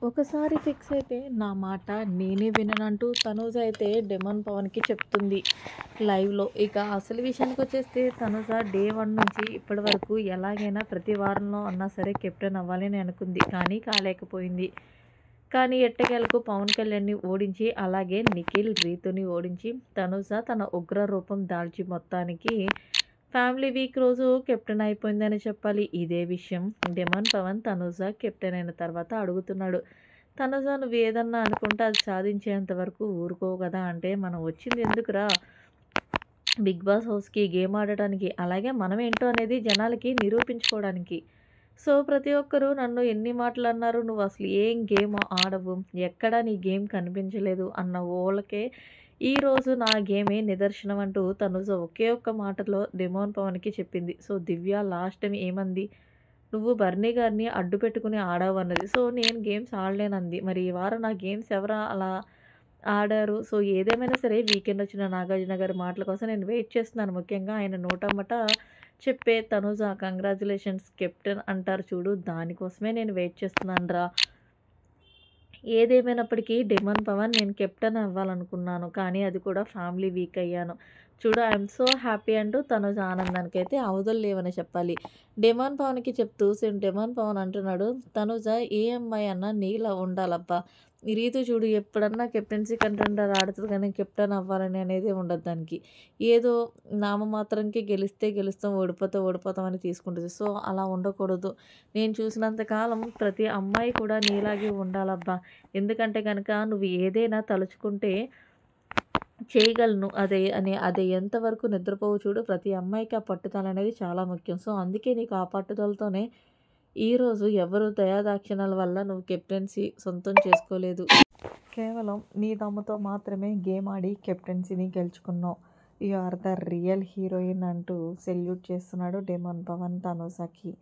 ఒకసారి ఫిక్స్ అయితే నా మాట నేనే విననంటూ తనూజ అయితే డెమన్ పవన్‌కి చెప్తుంది లైవ్‌లో. ఇక అసలు విషయానికొచ్చేస్తే తనూజ డే 1 నుంచి ఇప్పటి వరకు ఎలాగైనా ప్రతి వారంలో అన్నా సరే కెప్టెన్ అవ్వాలని అనుకుంది. కానీ కాలేకపోయింది. కానీ ఎట్టకేలకు పవన్ కళ్యాణ్‌ని ఓడించి అలాగే నిఖిల్, రీతుని ఓడించి తనూజ తన ఉగ్ర రూపం దాల్చి మొత్తానికి ఫ్యామిలీ వీక్ రోజు కెప్టెన్ అయిపోయిందని చెప్పాలి. ఇదే విషయం డెమన్ పవన్ తనూజ కెప్టెన్ అయిన తర్వాత అడుగుతున్నాడు. తనూజ నువ్వేదన్నా అనుకుంటే అది సాధించేంత వరకు ఊరుకోవు కదా! అంటే మనం వచ్చింది ఎందుకురా బిగ్ బాస్ హౌస్‌కి గేమ్ ఆడటానికి. అలాగే మనమేంటో అనేది జనాలకి నిరూపించుకోవడానికి. సో, ప్రతి ఒక్కరు నన్ను ఎన్ని మాటలన్నారు, "నువ్వసలు ఏం గేమ్ ఆడవు. ఎక్కడా నీ గేమ్ కనిపించలేదు" అన్న వోళ్ళకే ఈరోజు నా గేమే నిదర్శనం అంటూ తనుజ ఒకే ఒక్క మాటలో డెమోన్ పవన్‌కి చెప్పింది. సో, దివ్య లాస్ట్ టైమ్ ఏమంది? "నువ్వు బర్నీ గారిని అడ్డు పెట్టుకొని ఆడావు" అన్నది. సో, నేను గేమ్స్ ఆడలేనంది. మరి ఈ వారం నా గేమ్స్ ఎవరు అలా ఆడారు? సో, ఏదేమైనా సరే వీకెండ్ వచ్చిన నాగార్జున గారి మాటల కోసం నేను వెయిట్ చేస్తున్నాను. ముఖ్యంగా ఆయన నోటమ్మట చెప్పే తనూజ కంగ్రాచ్యులేషన్స్ కెప్టెన్ అంటారు చూడు, దానికోసమే నేను వెయిట్ చేస్తున్నానురా. ఏదేమైనప్పటికీ డెమన్ పవన్ నేను కెప్టెన్ అవ్వాలనుకున్నాను. కానీ అది కూడా ఫ్యామిలీ వీక్ అయ్యాను. చూడు ఐయామ్ సో హ్యాపీ అంటూ తనుజ ఆనందానికైతే అవధులు లేవనే చెప్పాలి. డెమాన్ పవన్‌కి చెప్తూ డెమాన్ పవన్ అంటున్నాడు, "తనుజ ఏ అమ్మాయి అన్నా నీలా ఉండాలబ్బా! ఈ రీతు చూడు ఎప్పుడన్నా కెప్టెన్సీ కంటెండర్ ఆడుతది కానీ కెప్టెన్ అవ్వాలని అనేదే ఉండదు దానికి. ఏదో నామమాత్రంకి గెలిస్తే గెలుస్తాం, ఓడిపోతే ఓడిపోతాం అని తీసుకుంటది. సో, అలా ఉండకూడదు. నేను చూసినంత కాలం ప్రతి అమ్మాయి కూడా నీలాగే ఉండాలబ్బా! ఎందుకంటే గనక నువ్వు ఏదైనా తలుచుకుంటే చేయగలను. అది ఎంతవరకు నిద్రపోవు చూడు. ప్రతి అమ్మాయికి ఆ పట్టుదల అనేది చాలా ముఖ్యం. సో, అందుకే నీకు ఆ పట్టుదలతోనే ఈరోజు ఎవరు దయాదాక్షిణ్యాల వల్ల నువ్వు కెప్టెన్సీ సొంతం చేసుకోలేదు. కేవలం నీ దమ్ముతో మాత్రమే గేమ్ ఆడి కెప్టెన్సీని గెలుచుకున్నావు. You are the real heroine అంటూ సెల్యూట్ చేస్తున్నాడు డెమన్ పవన్ తనూజకి.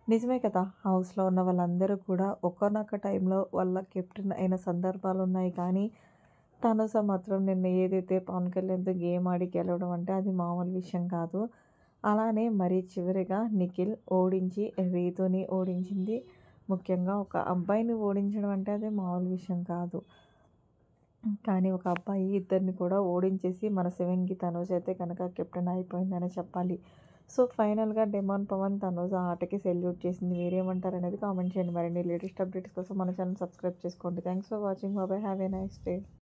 నిజమే కదా! హౌస్‌లో ఉన్న వాళ్ళందరూ కూడా ఒకానొక టైంలో వాళ్ళ కెప్టెన్ అయిన సందర్భాలున్నాయి. కానీ తనుజ మాత్రం నిన్న ఏదైతే పవన్ కళ్యాణ్‌తో గేమ్ ఆడి గెలవడం అంటే అది మామూలు విషయం కాదు. అలానే మరి చివరిగా నిఖిల్ ఓడించి రీతుని ఓడించింది. ముఖ్యంగా ఒక అబ్బాయిని ఓడించడం అంటే అది మామూలు విషయం కాదు. కానీ ఒక అబ్బాయి ఇద్దరిని కూడా ఓడించేసి మన శివంగి తనూజ అయితే కనుక కెప్టెన్ అయిపోయిందనే చెప్పాలి. సో, ఫైనల్‌గా డెమాన్ పవన్ తనూజ ఆటకి సెల్యూట్ చేసింది. మీరేమంటారనేది కామెంట్ చేయండి. మరిన్ని లేటెస్ట్ అప్డేట్స్ కోసం మన ఛానల్ సబ్స్క్రైబ్ చేసుకోండి. Thanks for watching. Bye bye. Have a nice day.